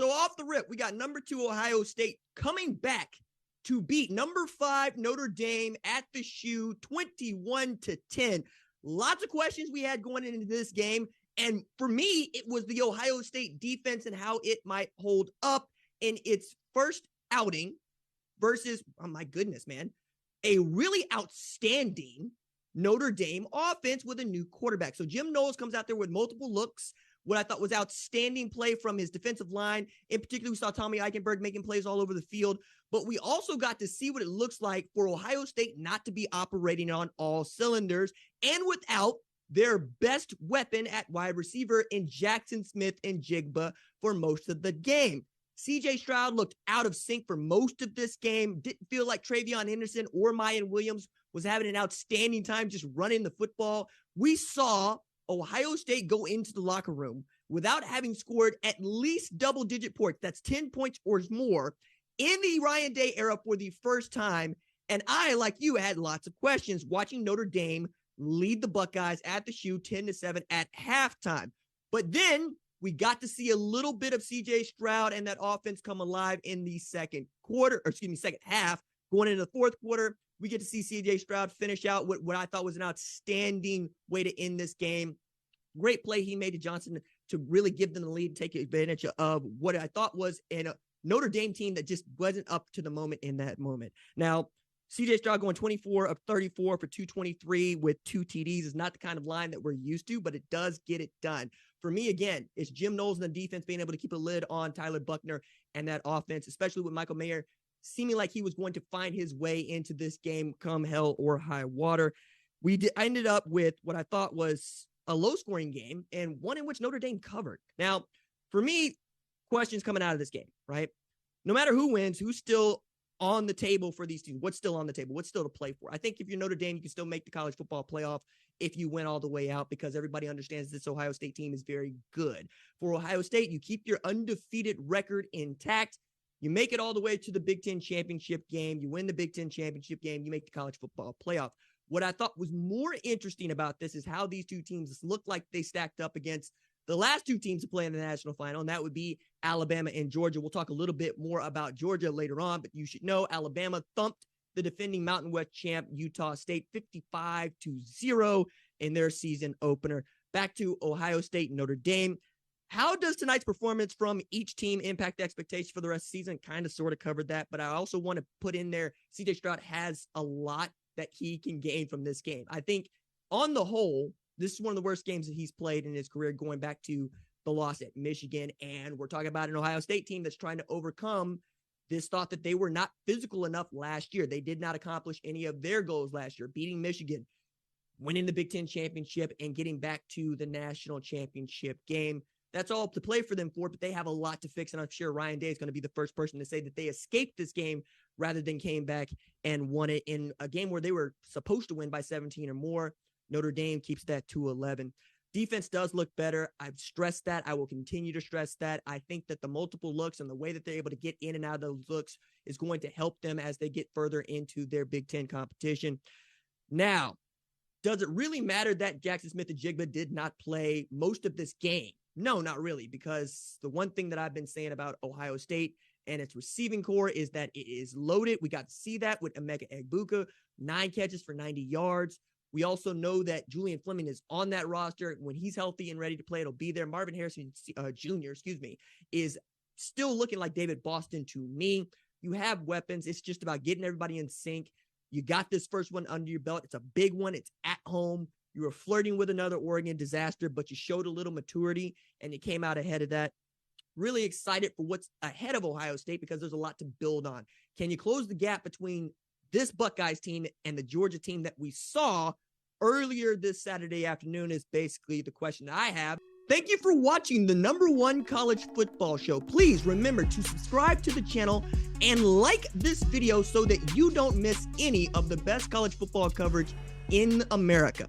So off the rip, we got number 2 Ohio State coming back to beat number 5 Notre Dame at the shoe 21-10. Lots of questions we had going into this game. And for me, it was the Ohio State defense and how it might hold up in its first outing versus, oh my goodness, man, a really outstanding Notre Dame offense with a new quarterback. So Jim Knowles comes out there with multiple looks. What I thought was outstanding play from his defensive line. In particular, we saw Tommy Eichenberg making plays all over the field. But we also got to see what it looks like for Ohio State not to be operating on all cylinders and without their best weapon at wide receiver in Jackson Smith-Njigba for most of the game. CJ Stroud looked out of sync for most of this game. Didn't feel like Travion Henderson or Mayan Williams was having an outstanding time just running the football. We saw Ohio State go into the locker room without having scored at least double-digit points. That's 10 points or more in the Ryan Day era for the first time. And I, like you, had lots of questions watching Notre Dame lead the Buckeyes at the shoe 10-7 at halftime. But then we got to see a little bit of CJ Stroud and that offense come alive in the second half. Going into the fourth quarter, we get to see CJ Stroud finish out what I thought was an outstanding way to end this game. Great play he made to Johnson to really give them the lead, take advantage of what I thought was a Notre Dame team that just wasn't up to the moment in that moment. Now, CJ Stroud going 24 of 34 for 223 with 2 TDs is not the kind of line that we're used to, but it does get it done. For me, again, it's Jim Knowles and the defense being able to keep a lid on Tyler Buckner and that offense, especially with Michael Mayer seeming like he was going to find his way into this game come hell or high water. I ended up with what I thought was a low-scoring game and one in which Notre Dame covered. Now, for me, questions coming out of this game, right? No matter who wins, who's still on the table for these teams? What's still on the table? What's still to play for? I think if you're Notre Dame, you can still make the college football playoff if you win all the way out because everybody understands this Ohio State team is very good. For Ohio State, you keep your undefeated record intact. You make it all the way to the Big Ten championship game. You win the Big Ten championship game. You make the college football playoff. What I thought was more interesting about this is how these two teams looked like they stacked up against the last two teams to play in the national final, and that would be Alabama and Georgia. We'll talk a little bit more about Georgia later on, but you should know Alabama thumped the defending Mountain West champ Utah State 55-0 in their season opener. Back to Ohio State and Notre Dame. How does tonight's performance from each team impact expectations for the rest of the season? Kind of sort of covered that, but I also want to put in there CJ Stroud has a lot that he can gain from this game. I think on the whole, this is one of the worst games that he's played in his career going back to the loss at Michigan. And we're talking about an Ohio State team that's trying to overcome this thought that they were not physical enough last year. They did not accomplish any of their goals last year, beating Michigan, winning the Big Ten championship, and getting back to the national championship game. That's all to play for them for, but they have a lot to fix. And I'm sure Ryan Day is going to be the first person to say that they escaped this game rather than came back and won it in a game where they were supposed to win by 17 or more. Notre Dame keeps that to 11. Defense does look better. I've stressed that. I will continue to stress that. I think that the multiple looks and the way that they're able to get in and out of those looks is going to help them as they get further into their Big Ten competition. Now, does it really matter that Jackson Smith-Njigba did not play most of this game? No, not really, because the one thing that I've been saying about Ohio State and its receiving core is that it is loaded. We got to see that with Emeka Egbuka, 9 catches for 90 yards. We also know that Julian Fleming is on that roster. When he's healthy and ready to play, it'll be there. Marvin Harrison Jr., is still looking like David Boston to me. You have weapons. It's just about getting everybody in sync. You got this first one under your belt. It's a big one. It's at home. You were flirting with another Oregon disaster, but you showed a little maturity, and you came out ahead of that. Really excited for what's ahead of Ohio State because there's a lot to build on. Can you close the gap between this Buckeyes team and the Georgia team that we saw earlier this Saturday afternoon is basically the question that I have. Thank you for watching the #1 college football show. Please remember to subscribe to the channel and like this video so that you don't miss any of the best college football coverage in America.